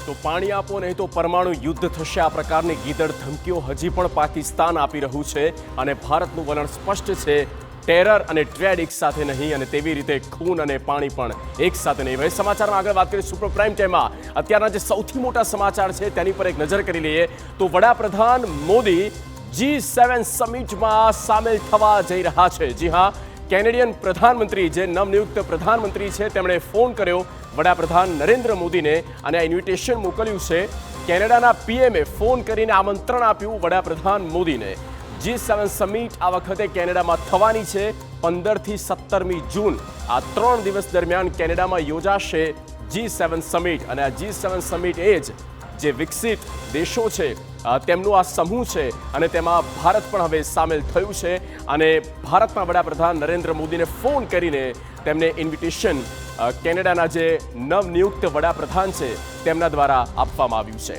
તો પાણી આપો નહીં તો પરમાણુ યુદ્ધ થશે આ પ્રકારની ગીદડ ધમકીઓ હજી પણ પાકિસ્તાન આપી રહ્યું છે અને ભારતનું વલણ સ્પષ્ટ છે ટેરર અને ટ્રેડ એક સાથે નહીં અને તેવી રીતે ખૂન અને પાણી પણ એક સાથે નહીં. હવે સમાચારમાં આગળ વાત કરીએ સુપર પ્રાઇમ ટાઈમમાં અત્યારના જે સૌથી મોટા સમાચાર છે તેની પર એક નજર કરી લઈએ તો વડાપ્રધાન મોદી G7 સમિટમાં સામેલ થવા જઈ રહ્યા છે. જી હા, કેનેડિયન પ્રધાનમંત્રી જે નવનિયુક્ત પ્રધાનમંત્રી છે તેમણે ફોન કર્યો વડાપ્રધાન નરેન્દ્ર મોદીને અને આ ઇન્વિટેશન મોકલ્યું છે. કેનેડાના પીએમએ ફોન કરીને આમંત્રણ આપ્યું વડાપ્રધાન મોદીને. G7 સમિટ આ વખતે કેનેડામાં થવાની છે 15થી 17મી જૂન. આ 3 દિવસ દરમિયાન કેનેડામાં યોજાશે G7 સમિટ અને આ G7 સમિટ એ જ જે વિકસિત દેશો છે તેમનું આ સમૂહ છે અને તેમાં ભારત પણ હવે સામેલ થયું છે અને ભારતના વડાપ્રધાન નરેન્દ્ર મોદીને ફોન કરીને તેમને ઇન્વિટેશન કેનેડાના જે નવનિયુક્ત વડાપ્રધાન છે તેમના દ્વારા આપવામાં આવ્યું છે.